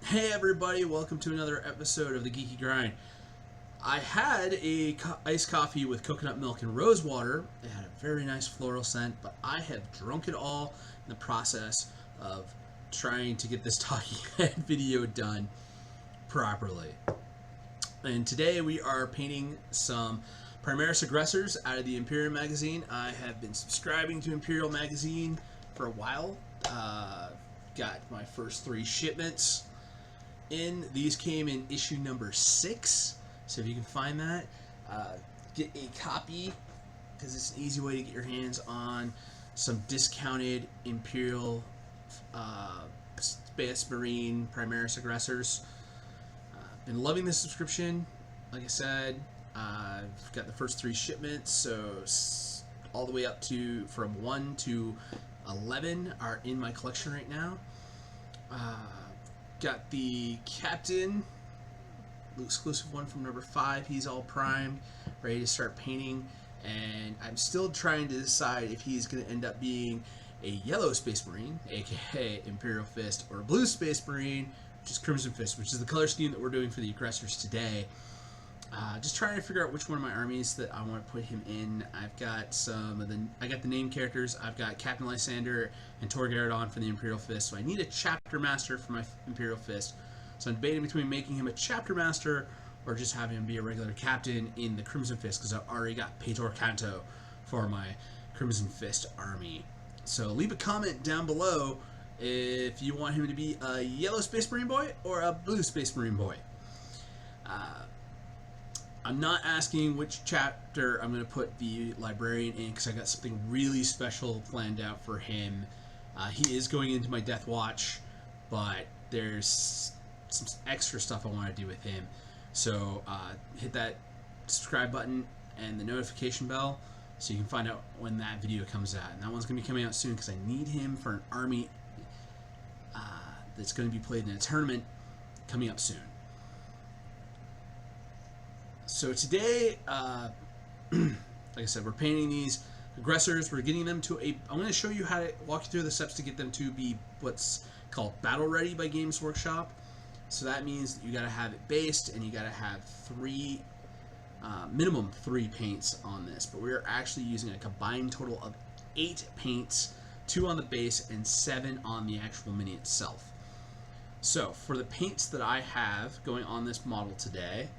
Hey everybody, welcome to another episode of the Geeky Grind. I had a iced coffee with coconut milk and rose water. It had a very nice floral scent, but I have drunk it all in the process of trying to get this talking head video done properly. And today we are painting some Primaris Aggressors out of the Imperial magazine. I have been subscribing to Imperial magazine for a while. Got my first 3 shipments in. These came in issue number 6, so if you can find that, get a copy, because it's an easy way to get your hands on some discounted Imperial Space Marine Primaris Aggressors. Been loving this subscription. Like I said, I've got the first 3 shipments, so all the way up to from 1 to 11 are in my collection right now. Got the Captain, the exclusive one from number 5. He's all primed, ready to start painting, and I'm still trying to decide if he's going to end up being a yellow Space Marine, aka Imperial Fist, or a blue Space Marine, which is Crimson Fist, which is the color scheme that we're doing for the Aggressors today. Just trying to figure out which one of my armies that I want to put him in. I've got I got the name characters. I've got Captain Lysander and Torgaradon for the Imperial Fist, so I need a Chapter Master for my Imperial Fist. So I'm debating between making him a Chapter Master or just having him be a regular Captain in the Crimson Fist, because I've already got Pator Canto for my Crimson Fist army. So leave a comment down below if you want him to be a yellow Space Marine boy or a blue Space Marine boy. I'm not asking which chapter I'm going to put the librarian in, because I got something really special planned out for him. He is going into my Death Watch, but there's some extra stuff I want to do with him. So hit that subscribe button and the notification bell so you can find out when that video comes out. And that one's going to be coming out soon, because I need him for an army that's going to be played in a tournament coming up soon. So today, like I said, we're painting these Aggressors. We're getting them to I'm going to show you how to walk you through the steps to get them to be what's called battle ready by Games Workshop. So that means that you got to have it based, and you got to have minimum 3 paints on this. But we're actually using a combined total of 8 paints, 2 on the base and 7 on the actual mini itself. So for the paints that I have going on this model today,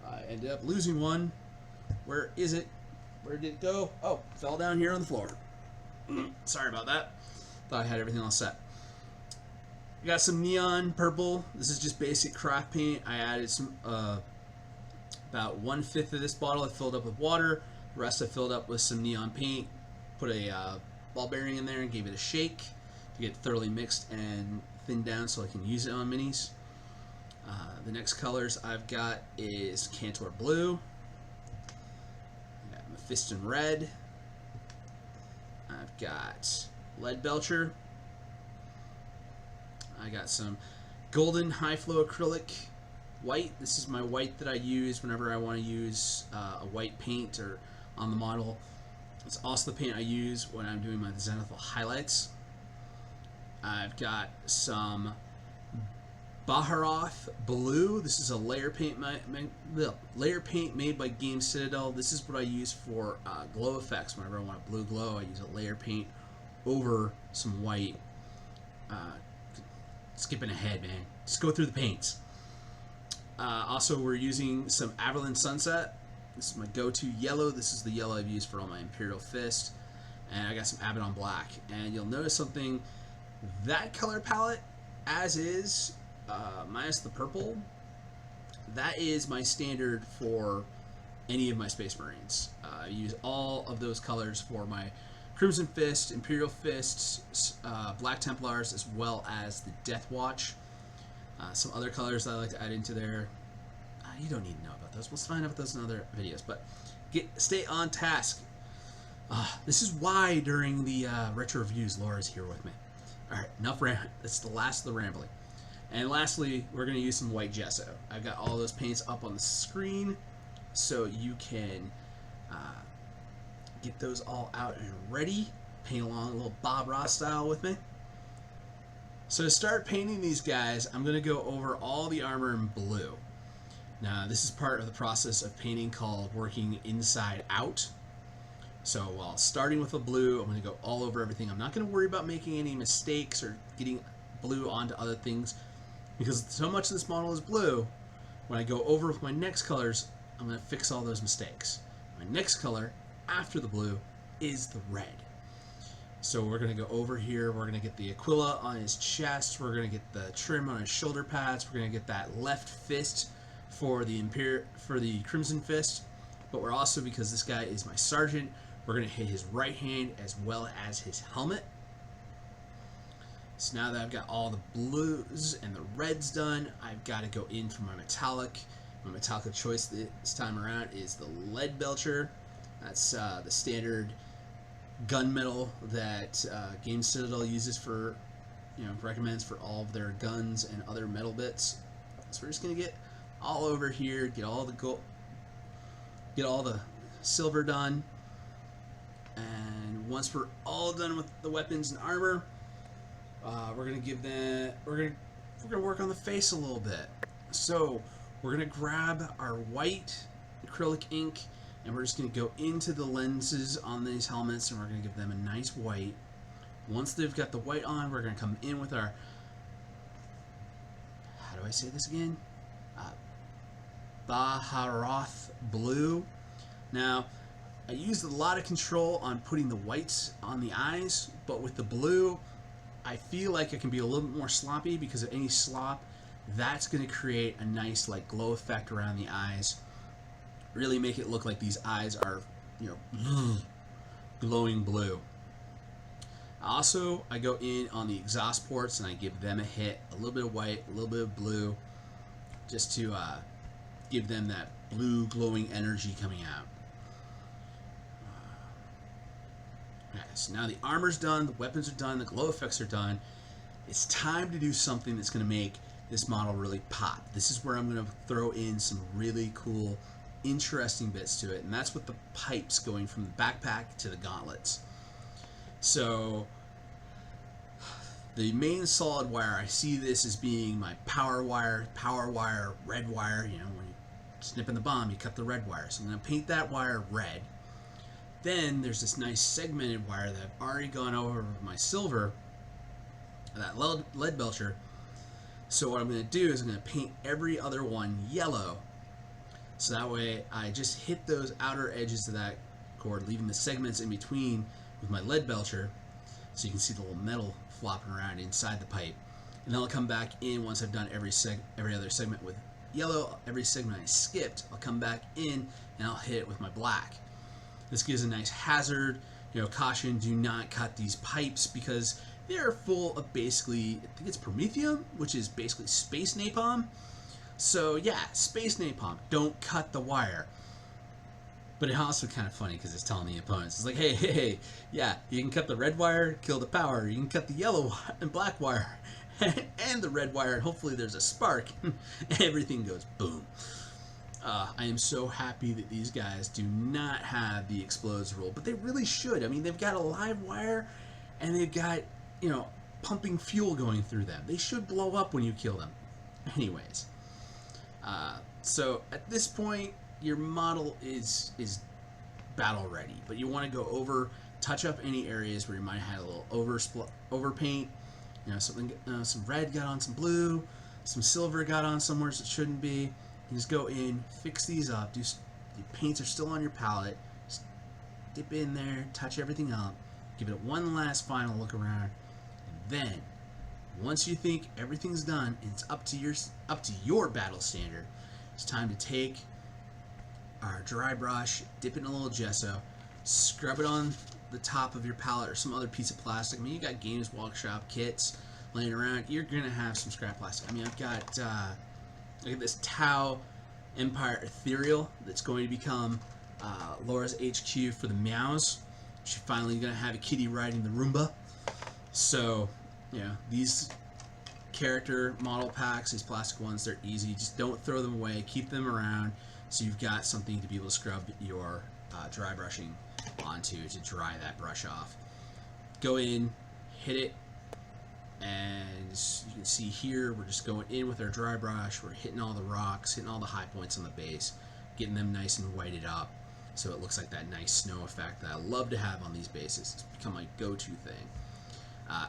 I ended up losing one. Where is it? Where did it go? Oh, fell down here on the floor. Sorry about that. Thought I had everything all set. I got some neon purple. This is just basic craft paint. I added some, about 1/5 of this bottle I filled up with water. The rest I filled up with some neon paint. Put a ball bearing in there and gave it a shake to get thoroughly mixed and thinned down so I can use it on minis. The next colors I've got is Kantor Blue, I got Mephiston Red, I've got Leadbeltcher, I got some golden high flow acrylic white. This is my white that I use whenever I want to use a white paint or on the model. It's also the paint I use when I'm doing my Zenithal highlights. I've got some Baharroth Blue. This is a layer paint made by Game Citadel. This is what I use for glow effects. Whenever I want a blue glow, I use a layer paint over some white. Skipping ahead, man. Just go through the paints. Also, we're using some Averland Sunset. This is my go-to yellow. This is the yellow I've used for all my Imperial Fist. And I got some Abaddon Black. And you'll notice something. That color palette, as is, minus the purple, that is my standard for any of my Space Marines. I use all of those colors for my Crimson Fist, Imperial Fists, Black Templars, as well as the Death Watch. Some other colors that I like to add into there. You don't need to know about those. We'll find out about those in other videos. But stay on task. This is why during the retro reviews, Laura's here with me. All right, enough rambling. That's the last of the rambling. And lastly, we're going to use some white gesso. I've got all those paints up on the screen so you can get those all out and ready. Paint along a little Bob Ross style with me. So to start painting these guys, I'm going to go over all the armor in blue. Now, this is part of the process of painting called working inside out. So while starting with a blue, I'm going to go all over everything. I'm not going to worry about making any mistakes or getting blue onto other things, because so much of this model is blue. When I go over with my next colors, I'm going to fix all those mistakes. My next color after the blue is the red. So we're going to go over here, we're going to get the Aquila on his chest, we're going to get the trim on his shoulder pads, we're going to get that left fist for the Crimson Fist, but we're also, because this guy is my sergeant, we're going to hit his right hand as well as his helmet. So now that I've got all the blues and the reds done, I've got to go in for my metallic. My metallic of choice this time around is the Leadbeltcher. That's the standard gunmetal that Game Citadel uses for, recommends for all of their guns and other metal bits. So we're just gonna get all over here, get all the gold, get all the silver done, and once we're all done with the weapons and armor, we're gonna work on the face a little bit. So we're gonna grab our white acrylic ink, and we're just going to go into the lenses on these helmets, and we're going to give them a nice white. Once they've got the white on, we're going to come in with our, how do I say this again? Baharroth Blue. Now, I used a lot of control on putting the whites on the eyes, but with the blue, I feel like I can be a little bit more sloppy, because of any slop, that's going to create a nice glow effect around the eyes. Really make it look like these eyes are, glowing blue. Also, I go in on the exhaust ports and I give them a hit, a little bit of white, a little bit of blue, just to give them that blue glowing energy coming out. Okay, so now the armor's done, the weapons are done, the glow effects are done. It's time to do something that's going to make this model really pop. This is where I'm going to throw in some really cool, interesting bits to it, and that's with the pipes going from the backpack to the gauntlets. So the main solid wire, I see this as being my power wire, red wire. When you're snipping the bomb, you cut the red wire. So I'm going to paint that wire red. Then there's this nice segmented wire that I've already gone over with my silver, that Leadbeltcher. So what I'm going to do is I'm going to paint every other one yellow. So that way I just hit those outer edges of that cord, leaving the segments in between with my Leadbeltcher, so you can see the little metal flopping around inside the pipe. And then I'll come back in once I've done every other segment with yellow. Every segment I skipped, I'll come back in and I'll hit it with my black. This gives a nice hazard, caution, do not cut these pipes, because they're full of basically, I think it's promethium, which is basically space napalm. So yeah, space napalm, don't cut the wire. But it's also kind of funny because it's telling the opponents, it's like, hey, yeah, you can cut the red wire, kill the power. You can cut the yellow and black wire and the red wire, and hopefully there's a spark. Everything goes boom. I am so happy that these guys do not have the explodes rule, but they really should. I mean, they've got a live wire, and they've got, pumping fuel going through them. They should blow up when you kill them. Anyways. So at this point, your model is battle ready, but you want to go over, touch up any areas where you might have a little over paint. Something, some red got on some blue, some silver got on somewhere it shouldn't be. You just go in, fix these up. The paints are still on your palette. Just dip in there, touch everything up, give it one last final look around, and then once you think everything's done and it's up to your battle standard, it's time to take our dry brush, dip it in a little gesso, scrub it on the top of your palette or some other piece of plastic. I mean, you got Games Workshop kits laying around. You're gonna have some scrap plastic. I mean, I've got this Tau Empire Ethereal that's going to become Laura's HQ for the Meows. She's finally gonna have a kitty riding the Roomba. So these character model packs, these plastic ones, they're easy. Just don't throw them away. Keep them around so you've got something to be able to scrub your dry brushing onto to dry that brush off. Go in, hit it, And as you can see here, we're just going in with our dry brush. We're hitting all the rocks, hitting all the high points on the base, getting them nice and whited up so it looks like that nice snow effect that I love to have on these bases. It's become my go-to thing.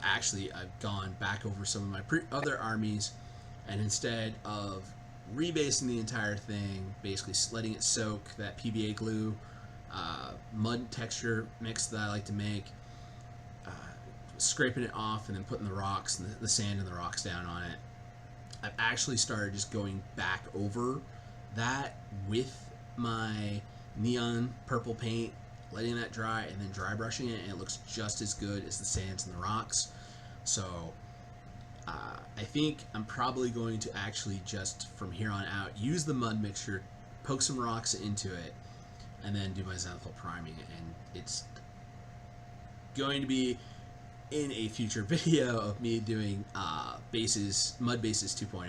Actually, I've gone back over some of my other armies, and instead of rebasing the entire thing, basically letting it soak, that PBA glue, mud texture mix that I like to make, scraping it off and then putting the rocks and the sand and the rocks down on it, I've actually started just going back over that with my neon purple paint, letting that dry and then dry brushing it, and it looks just as good as the sands and the rocks. So I think I'm probably going to actually just from here on out use the mud mixture, poke some rocks into it, and then do my zenithal priming, and it's going to be in a future video of me doing mud bases 2.0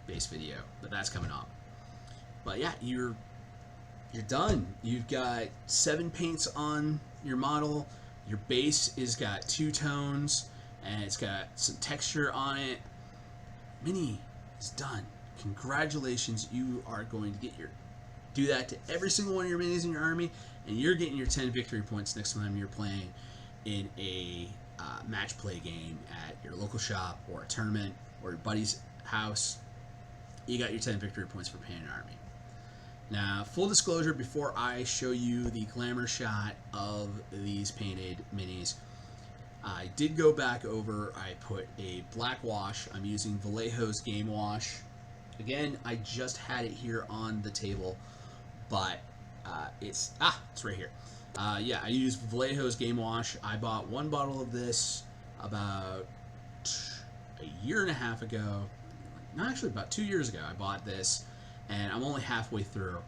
base video, but that's coming up. But yeah, you're done. You've got 7 paints on your model. Your base is got 2 tones, and it's got some texture on it. Mini is done. Congratulations, you are going to do that to every single one of your minis in your army, and you're getting your 10 victory points next time you're playing in a match play game at your local shop or a tournament or your buddy's house. You got your 10 victory points for painting an army. Now, full disclosure, before I show you the glamour shot of these painted minis, I did go back over, I put a black wash. I'm using Vallejo's Game Wash. Again, I just had it here on the table, but it's right here. Yeah, I use Vallejo's Game Wash. I bought 1 bottle of this about a year and a half ago. Not actually, about 2 years ago I bought this, and I'm only halfway through.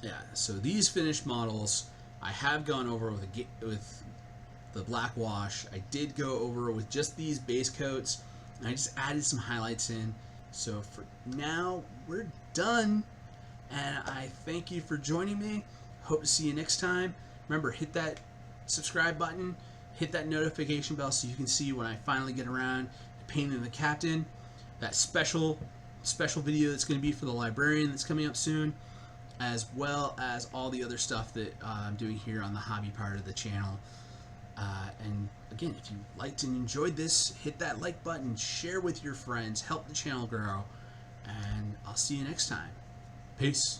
Yeah, so these finished models I have gone over with the black wash. I did go over with just these base coats, and I just added some highlights in. So for now, we're done, and I thank you for joining me. Hope to see you next time. Remember, hit that subscribe button, hit that notification bell so you can see when I finally get around to painting the captain. That special video that's going to be for the librarian that's coming up soon, as well as all the other stuff that I'm doing here on the hobby part of the channel. And again, if you liked and enjoyed this, hit that like button, share with your friends, help the channel grow, and I'll see you next time. Peace.